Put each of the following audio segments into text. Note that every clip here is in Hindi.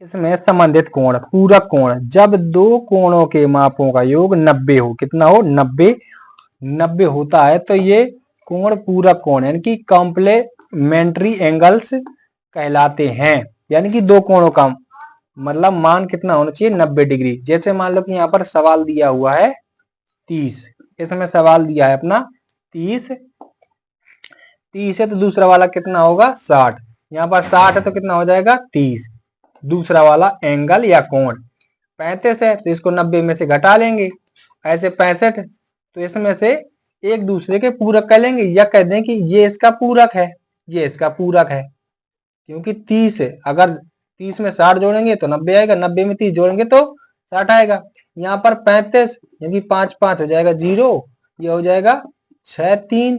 इसमें संबंधित कोण पूरक कोण, जब दो कोणों के मापों का योग 90 हो, कितना हो 90 होता है तो ये कोण पूरक कोण यानी कि कॉम्प्लीमेंट्री एंगल्स कहलाते हैं। यानी कि दो कोणों का मतलब मान कितना होना चाहिए 90 डिग्री। जैसे मान लो कि यहाँ पर सवाल दिया हुआ है 30, इसमें सवाल दिया है अपना 30 है तो दूसरा वाला कितना होगा 60, यहाँ पर 60 है तो कितना हो जाएगा 30। दूसरा वाला एंगल या कोण 35 है तो इसको 90 में से घटा लेंगे, ऐसे 65 तो इसमें से एक दूसरे के पूरक कर लेंगे या कह दें कि ये इसका पूरक है, ये इसका पूरक है। क्योंकि 30 है, अगर 30 में 60 जोड़ेंगे तो 90 आएगा, 90 में 30 जोड़ेंगे तो 60 आएगा। यहाँ पर 35 यानी 5 5 हो जाएगा 0, ये हो जाएगा 6 3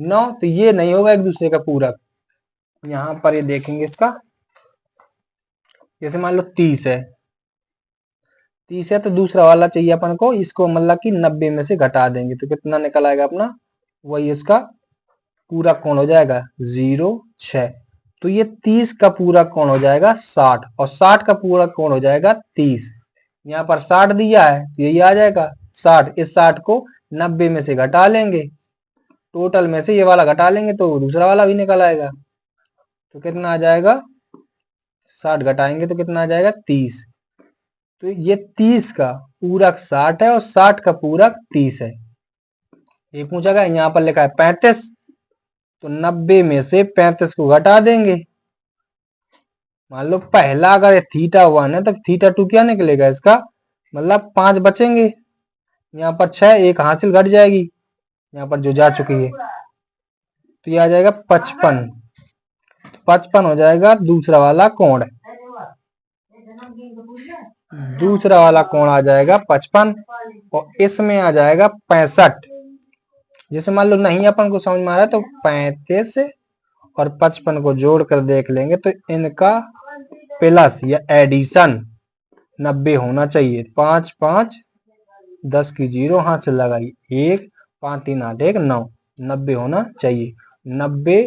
9, तो ये नहीं होगा एक दूसरे का पूरक। यहाँ पर ये देखेंगे इसका, जैसे मान लो 30 है तो दूसरा वाला चाहिए अपन को, इसको मतलब कि 90 में से घटा देंगे तो कितना निकल आएगा अपना, वही इसका पूरक कोण हो जाएगा 0 6। तो ये 30 का पूरक कोण हो जाएगा 60 और 60 का पूरक कोण हो जाएगा 30। यहाँ पर 60 दिया है तो यही आ जाएगा 60, इस 60 को 90 में से घटा लेंगे, टोटल में से ये वाला घटा लेंगे तो दूसरा वाला भी निकल आएगा। तो कितना आ जाएगा 60 घटाएंगे तो कितना आ जाएगा 30। तो ये 30 का पूरक 60 है और 60 का पूरक 30 है। ये पूछा गया, यहाँ पर लिखा है 35 तो 90 में से 35 को घटा देंगे। मान लो पहला अगर थीटा 1 है तो थीटा 2 क्या निकलेगा इसका, मतलब 5 बचेंगे, यहाँ पर 6 एक हासिल घट जाएगी यहाँ पर जो जा चुकी है, तो ये आ जाएगा 55। 55 हो जाएगा दूसरा वाला कोण, दूसरा वाला कोण आ जाएगा 55 और इसमें आ जाएगा 65। जैसे मान लो नहीं अपन को समझ में आ रहा है तो 35 और 55 को जोड़ कर देख लेंगे तो इनका प्लस या एडिशन 90 होना चाहिए। 5 5 10 की 0 हाथ से लगाई 1 5 3 8 1 9, 90 होना चाहिए। 90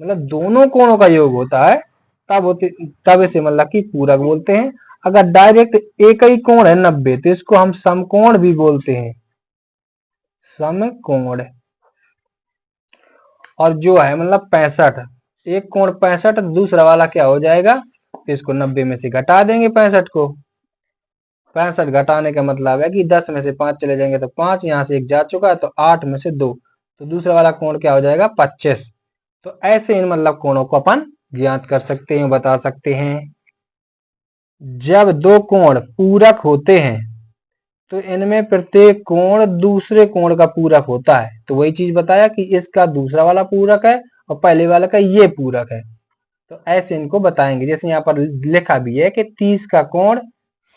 मतलब दोनों कोणों का योग होता है तब इसे मतलब कि पूरक बोलते हैं। अगर डायरेक्ट एक ही कोण है 90 तो इसको हम समकोण भी बोलते हैं, समकोण। और जो है मतलब 65, एक कोण 65 दूसरा वाला क्या हो जाएगा, तो इसको 90 में से घटा देंगे 65 को। 65 घटाने का मतलब है कि 10 में से 5 चले जाएंगे तो 5, यहाँ से एक जा चुका है तो 8 में से 2, तो दूसरा वाला कोण क्या हो जाएगा 25। तो ऐसे इन मतलब कोणों को अपन ज्ञात कर सकते हैं, बता सकते हैं। जब दो कोण पूरक होते हैं तो इनमें प्रत्येक कोण दूसरे कोण का पूरक होता है। तो वही चीज बताया कि इसका दूसरा वाला पूरक है और पहले वाला का ये पूरक है। तो ऐसे इनको बताएंगे। जैसे यहाँ पर लिखा भी है कि 30 का कोण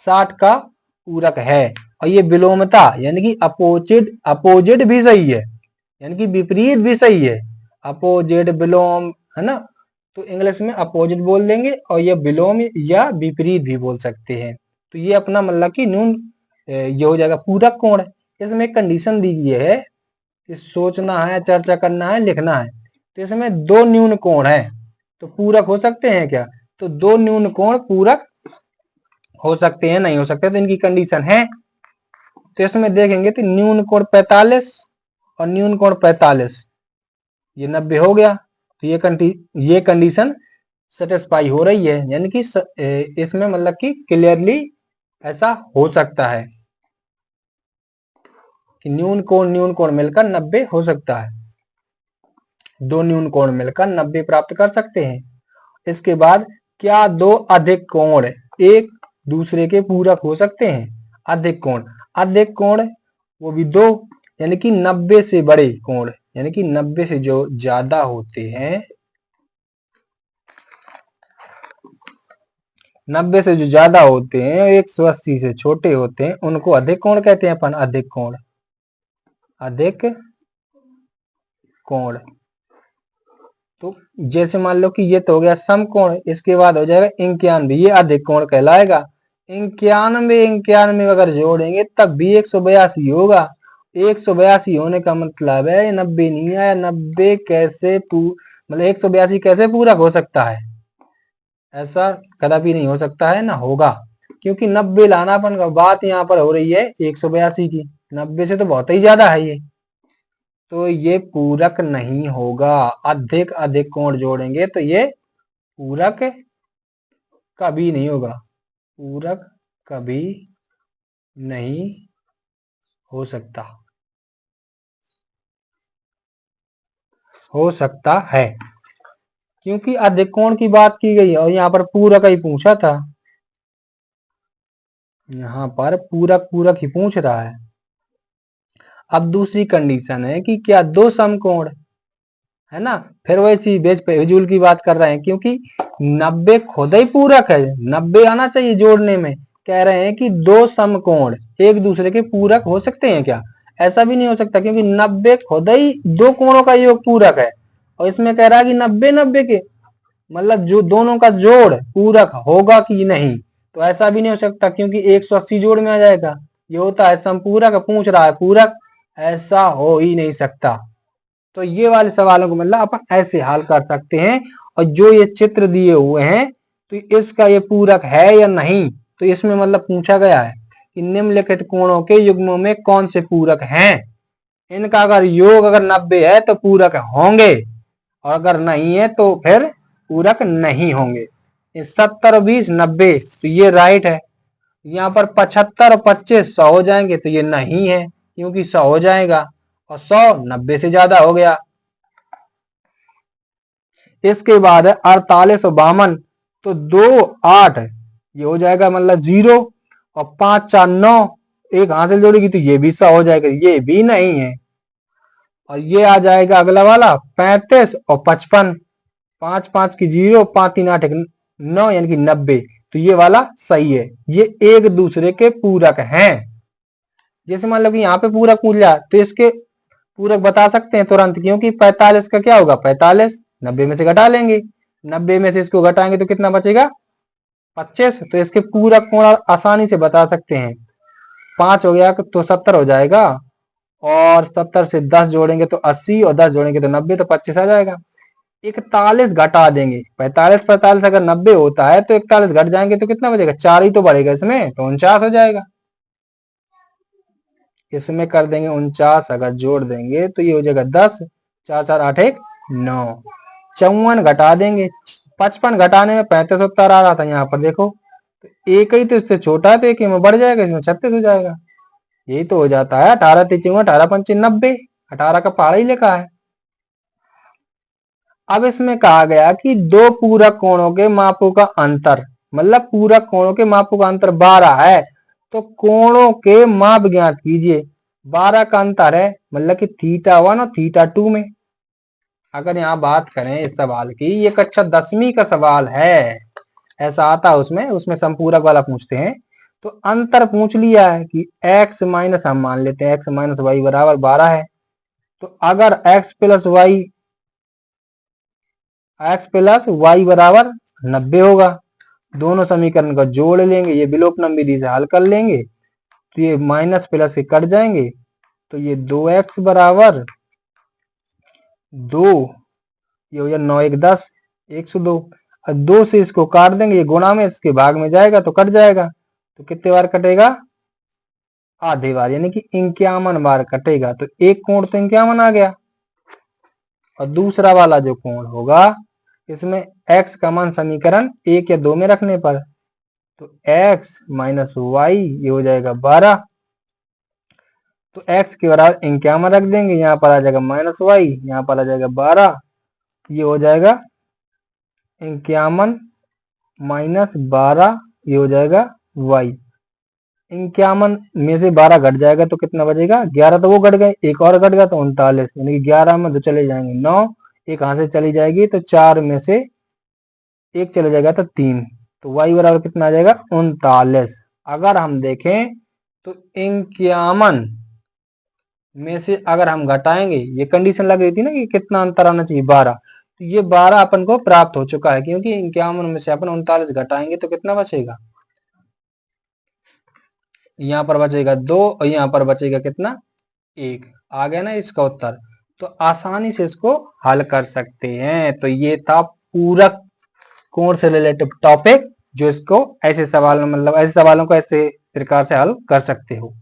60 का पूरक है और ये विलोमता यानी कि अपोजिट भी सही है, यानी कि विपरीत भी सही है। अपोजिट विलोम है ना, तो इंग्लिश में अपोजिट बोल देंगे और ये विलोम या विपरीत भी बोल सकते हैं। तो ये अपना मतलब कि न्यून ये हो जाएगा पूरक कोण। इसमें एक कंडीशन दी गई है कि सोचना है, चर्चा करना है, लिखना है। तो इसमें दो न्यून कोण है तो पूरक हो सकते हैं क्या, तो दो न्यून कोण पूरक हो सकते हैं, नहीं हो सकते, तो इनकी कंडीशन है। तो इसमें देखेंगे तो न्यून कोण 45 और न्यून कोण 45, ये 90 हो गया। तो ये कंडीशन सेटिस्फाई हो रही है, यानी कि इसमें मतलब कि क्लियरली ऐसा हो सकता है कि न्यून कोण मिलकर 90 हो सकता है। दो न्यून कोण मिलकर 90 प्राप्त कर सकते हैं। इसके बाद क्या दो अधिक कोण एक दूसरे के पूरक हो सकते हैं। अधिक कोण वो भी दो, यानी कि 90 से बड़े कोण, यानी कि 90 से जो ज्यादा होते हैं, 90 से जो ज्यादा होते हैं 180 से छोटे होते हैं उनको अधिक कोण कहते हैं अपन। अधिक कोण तो जैसे मान लो कि ये तो हो गया समकोण, इसके बाद हो जाएगा 91, ये अधिक कोण कहलाएगा। 91 अगर जोड़ेंगे तब भी 182 होगा। 182 होने का मतलब है 90 नहीं आया, 90 कैसे मतलब 182 कैसे पूरक हो सकता है, ऐसा कदापि नहीं हो सकता है, ना होगा, क्योंकि 90 लाना अपन का, बात यहाँ पर हो रही है 182 की, 90 से तो बहुत ही ज्यादा है ये, तो ये पूरक नहीं होगा। अधिक अधिक कोण जोड़ेंगे तो ये पूरक कभी नहीं होगा, पूरक कभी नहीं हो सकता, हो सकता है, क्योंकि अधिक कोण की बात की गई है और यहाँ पर पूरक ही पूछा था, यहाँ पर पूरक पूरक ही पूछ रहा है। अब दूसरी कंडीशन है कि क्या दो समकोण, है ना, फिर वही चीज बेज फिजूल की बात कर रहे हैं, क्योंकि 90 खुद ही पूरक है, 90 आना चाहिए जोड़ने में। कह रहे हैं कि दो समकोण एक दूसरे के पूरक हो सकते हैं क्या? ऐसा भी नहीं हो सकता, क्योंकि 90 खुद ही दो कोणों का योग पूरक है, और इसमें कह रहा है कि 90 90 के मतलब जो दोनों का जोड़ पूरक होगा कि नहीं, तो ऐसा भी नहीं हो सकता, क्योंकि 180 जोड़ में आ जाएगा। ये होता है समपूरक, पूछ रहा है पूरक, ऐसा हो ही नहीं सकता। तो ये वाले सवालों को मतलब अपन ऐसे हल कर सकते हैं। और जो ये चित्र दिए हुए हैं, तो इसका ये पूरक है या नहीं, तो इसमें मतलब पूछा गया है कि निम्नलिखित कोणों के युग्मों में कौन से पूरक हैं। इनका अगर योग अगर 90 है तो पूरक होंगे, और अगर नहीं है तो फिर पूरक नहीं होंगे। 70 और 20 90, तो ये राइट है। यहाँ पर 75 और 25 100 हो जाएंगे, तो ये नहीं है, क्योंकि 100 हो जाएगा और 100 90 से ज्यादा हो गया। इसके बाद है 48 और 52, तो 2 8 ये हो जाएगा मतलब 0, और 5 4 9 एक हासिल जोड़ेगी तो ये भी 100 हो जाएगा, ये भी नहीं है। और ये आ जाएगा अगला वाला 35 और 55, 5 5 की 0, 5 3 8 9 यानी कि 90, तो ये वाला सही है। ये एक दूसरे के पूरक हैं। जैसे मान लो कि यहाँ पे पूरक पूछ लिया, तो इसके पूरक बता सकते हैं तुरंत, क्योंकि 45 का क्या होगा 45, 90 में से घटा लेंगे, 90 में से इसको घटाएंगे तो कितना बचेगा 25, तो इसके पूरक कोण आसानी से बता सकते हैं। 5 हो गया तो 70 हो जाएगा, और 70 से 10 जोड़ेंगे तो 80, और 10 जोड़ेंगे तो 90, तो 25 आ जाएगा। 41 घटा देंगे, 45 45 अगर 90 होता है तो 41 घट जाएंगे तो कितना बचेगा, 4 ही तो बढ़ेगा इसमें, तो 49 हो जाएगा। इसमें कर देंगे 49, अगर जोड़ देंगे तो ये हो जाएगा 10, 4 4 8 1 9, 54 घटा देंगे, 55 घटाने में 35 उत्तर आ रहा था, यहाँ पर देखो तो एक ही तो इससे छोटा है, तो एक ही में बढ़ जाएगा, इसमें 36 हो जाएगा। यही तो हो जाता है 18 3 18 5 90, 18 का पहाड़ा ही लिखा है। अब इसमें कहा गया कि दो पूरक कोणों के मापों का अंतर, मतलब पूरक कोणों के मापों का अंतर 12 है, तो कोणों के माप ज्ञात कीजिए। 12 का अंतर है, मतलब कि θ1 और θ2 में। अगर यहाँ बात करें इस सवाल की, ये कक्षा 10वीं का सवाल है, ऐसा आता है उसमें, संपूरक वाला पूछते हैं। तो अंतर पूछ लिया है कि x माइनस, हम मान लेते हैं x माइनस वाई बराबर 12 है, तो अगर x प्लस वाई बराबर 90 होगा, दोनों समीकरण का जोड़ लेंगे, ये विलोपन विधि से हल कर लेंगे, तो ये माइनस प्लस से कट जाएंगे, तो ये 2x बराबर 2, ये हो जाए 9 1 10, 102, और 2 से इसको काट देंगे, ये गुणा में इसके भाग में जाएगा तो कट जाएगा, तो कितने बार कटेगा, आधे बार, यानी कि 51 बार कटेगा। तो एक कोण तो 51 आ गया, और दूसरा वाला जो कोण होगा, इसमें x का मान समीकरण 1 या 2 में रखने पर, तो x माइनस वाई ये हो जाएगा 12, तो x के बराबर 51 रख देंगे, यहाँ पर आ जाएगा माइनस वाई, यहाँ पर आ जाएगा 12, ये हो जाएगा 51 माइनस 12, ये हो जाएगा y। 51 में से 12 घट जाएगा तो कितना बचेगा, 11, तो वो घट गए, एक और घट गया तो 39, यानी कि 11 में 2 चले जाएंगे 9, एक हाथ से चली जाएगी तो 4 में से एक चले जाएगा तो 3, तो y बराबर कितना आ जाएगा 39। अगर हम देखें तो 51 में से अगर हम घटाएंगे, ये कंडीशन लग रही थी ना कि कितना अंतर आना चाहिए 12, तो ये 12 अपन को प्राप्त हो चुका है, क्योंकि 51 में से अपन 39 घटाएंगे तो कितना बचेगा, यहाँ पर बचेगा 2, और यहाँ पर बचेगा कितना 1, आ गया ना इसका उत्तर। तो आसानी से इसको हल कर सकते हैं। तो ये था पूरक कोण से रिलेटिव टॉपिक जो इसको ऐसे सवाल मतलब ऐसे सवालों को ऐसे प्रकार से हल कर सकते हो।